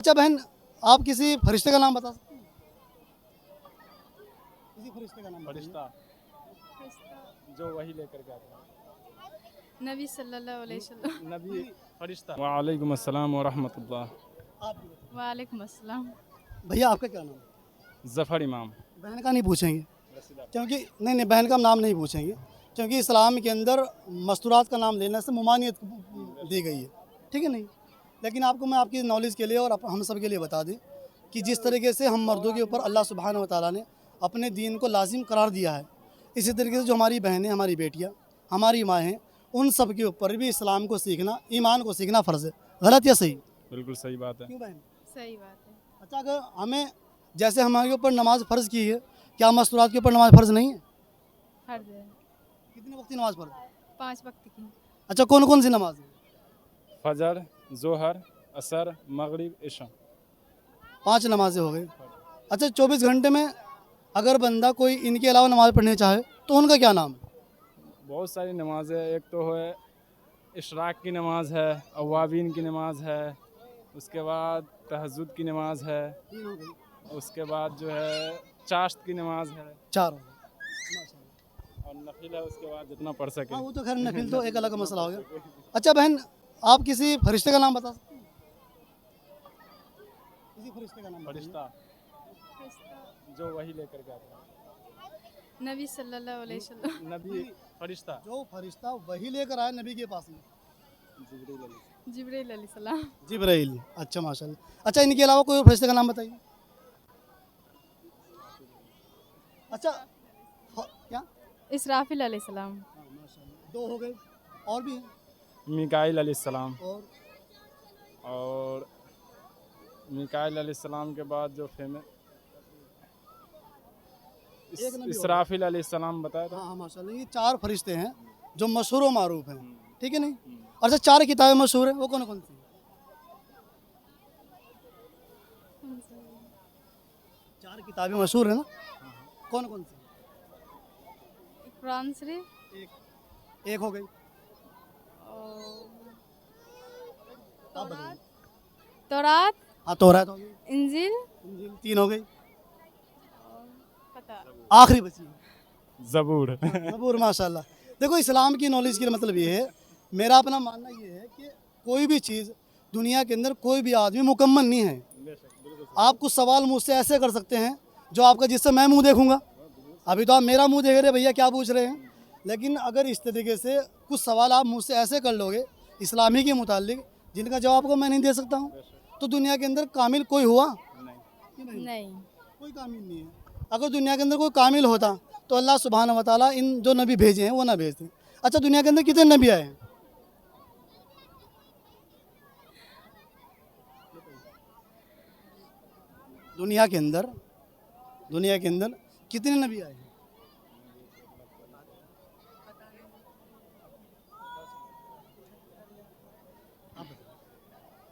अच्छा बहन, आप किसी फरिश्ते का नाम बता सकते हैं? किसी फरिश्ते का नाम बताइए। फरिश्ता जो वही लेकर के आता है। नबी सल्लल्लाहु अलैहि वसल्लम। नबी फरिश्ता। वालेकुम अस्सलाम व रहमतुल्लाह। आप भी बताइए। वालेकुम अस्सलाम। भैया आपका क्या नाम है? जफ़र इमाम। बहन का नहीं पूछेंगे क्योंकि नहीं बहन का नाम नहीं पूछेंगे क्योंकि इस्लाम के अंदर मस्तूरात का नाम लेने से ममानियत दी गई है, ठीक है नहीं। लेकिन आपको मैं आपकी नॉलेज के लिए और हम सब के लिए बता दें कि जिस तरीके से हम मर्दों के ऊपर अल्लाह सुब्हानहू व तआला ने अपने दीन को लाजिम करार दिया है, इसी तरीके से जो हमारी बहनें, हमारी बेटियाँ, हमारी माँ हैं, उन सब के ऊपर भी इस्लाम को सीखना, ईमान को सीखना फ़र्ज़ है। गलत या सही? बिल्कुल सही बात है। क्यों बहन? सही बात है। अच्छा, अगर हमें जैसे हमारे ऊपर नमाज फ़र्ज़ की है, क्या मस्तूरात के ऊपर नमाज फ़र्ज़ नहीं है? फर्ज है। कितने वक्त की नमाज फ़र्ज़ है? 5 वक्त की। अच्छा, कौन कौन सी नमाज है? फजर, जोहर, असर, मगरिब, इशा। 5 नमाजें हो गई। अच्छा, 24 घंटे में अगर बंदा कोई इनके अलावा नमाज़ पढ़नी चाहे तो उनका क्या नाम है? बहुत सारी नमाज़ें। एक तो है इशराक की नमाज़ है, अवाबीन की नमाज़ है, उसके बाद तहज्जुद की नमाज़ है, 3 हो गई, उसके बाद जो है चाश्त की नमाज़ है 4 हो गई। माशाल्लाह। और नफिल है उसके बाद जितना पढ़ सके। हाँ, वो तो खैर नफिल तो एक अलग मसला हो गया। अच्छा बहन, आप किसी फरिश्ते का नाम बता सकते हैं? किसी फरिश्ते का नाम बताइए। फरिश्ता फरिश्ता जो वही लेकर के आता है। नबी सल्लल्लाहु अलैहि वसल्लम। नबी फरिश्ता जो फरिश्ता वही लेकर आया नबी के पास में, जिब्रील अलैहिस्सलाम। जिब्राइल। अच्छा माशाल्लाह। अच्छा, इनके अलावा कोई और फरिश्ते का नाम बताइए। अच्छा, क्या? इसराफिल अलैहिस्सलाम। हाँ माशाल्लाह, 2 हो गए। और भी हैं? मिकाइल अलैहिस्सलाम। और और मिकाइल अलैहिस्सलाम के बाद जो फेमस एक नबी और। इसराफिल अलैहिस्सलाम बताया था। हाँ हाँ माशाल्लाह, ये 4 फरिश्ते हैं जो मशहूर व मारूफ हैं, ठीक है नहीं। अच्छा, 4 किताबें मशहूर हैं, वो कौन कौन सी हैं? 4 किताबें मशहूर है ना, कौन कौन सी? कुरान शरीफ एक हो गई। और आप बताइए। तौरात, हाँ, तौरात हो गई। इंजील इंजील 3 हो गई। और पता आखिरी बची ज़बूर। ज़बूर। माशाल्लाह। देखो, इस्लाम की नॉलेज का मतलब ये है, मेरा अपना मानना ये है कि कोई भी चीज़ दुनिया के अंदर कोई भी आदमी मुकम्मल नहीं है। आप कुछ सवाल मुझसे ऐसे कर सकते हैं जो आपका, जिससे मैं मुंह देखूंगा। अभी तो आप मेरा मुंह देख रहे भैया क्या पूछ रहे हैं, लेकिन अगर इस तरीके से कुछ सवाल आप मुझसे ऐसे कर लोगे इस्लामी के मुतालिक जिनका जवाब को मैं नहीं दे सकता हूँ, तो दुनिया के अंदर कामिल कोई हुआ कि नहीं? नहीं। कोई कामिल नहीं है। अगर दुनिया के अंदर कोई कामिल होता तो अल्लाह सुब्हानहू व तआला इन जो नबी भेजे हैं वो ना भेजते। अच्छा, दुनिया के अंदर कितने नबी आए हैं? दुनिया के अंदर कितने नबी आए हैं?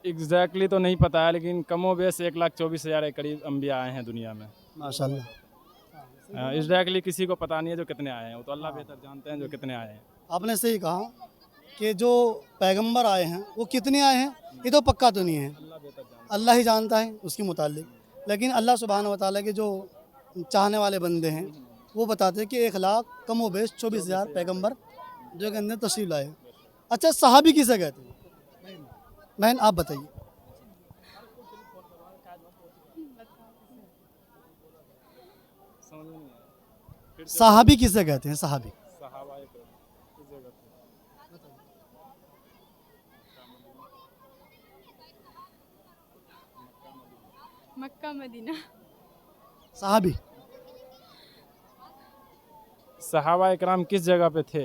एग्जैक्टली तो नहीं पता है, लेकिन कमो बेश 1,24,000 के करीब अम्बिया आए हैं दुनिया में। माशाल्लाह। एग्जैक्टली किसी को पता नहीं है जो कितने आए हैं, वो तो अल्लाह बेहतर जानते हैं जो कितने आए हैं। आपने सही कहा कि जो पैगंबर आए हैं वो कितने आए हैं, ये तो पक्का तो नहीं है, अल्लाह बेहतर जानते अल्लाह ही जानता है उसके मुतालिक। लेकिन अल्लाह सुब्हानहू व तआला के जो चाहने वाले बंदे हैं वो बताते हैं कि 1,00,000 कम व बेश 24,000 पैगंबर जो के अंदर तशरीफ लाए। अच्छा, सहाबी किसे कहते हैं? बहन आप बताइए। समझ में नहीं आया। सहाबी किसे कहते हैं? सहाबी सहाबाए किराम किस जगह पे? Mecca Medina. सहाबी सहाबाए किराम किस जगह पे थे?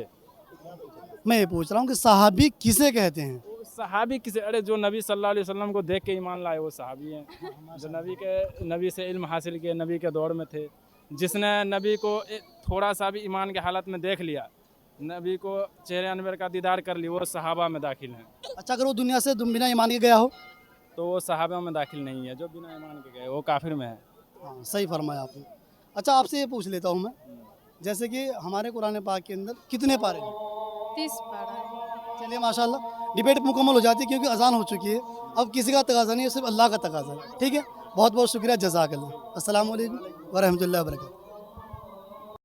मैं ये पूछ रहा हूँ कि सहाबी किसे कहते हैं? सहाबी किसे? अरे जो नबी सल्लल्लाहु अलैहि वसल्लम को देख के ईमान लाए वो सहाबी हैं। जो नबी से इल्म हासिल किए, नबी के दौर में थे, जिसने नबी को थोड़ा सा भी ईमान के हालत में देख लिया, नबी को चेहरे अनवर का दीदार कर लिया, वो सहाबा में दाखिल हैं। अच्छा, अगर वो दुनिया से बिना ईमान के गया हो? तो वो सहाबा में दाखिल नहीं है। जो बिना ईमान के गए वो काफिर में है। हाँ, सही फरमाया आपने। अच्छा, आपसे ये पूछ लेता हूँ मैं, जैसे कि हमारे कुरान पाक के अंदर कितने पारे हैं? 30 पारा है। चलिए माशाल्लाह, डिबेट मुकम्मल हो जाती है, क्योंकि अजान हो चुकी है। अब किसी का तकाजा नहीं है, सिर्फ अल्लाह का तकाजा है। ठीक है, बहुत बहुत शुक्रिया, जज़ाकल्लाह। अस्सलाम वालेकुम व रहमतुल्लाहि व बरकातहू।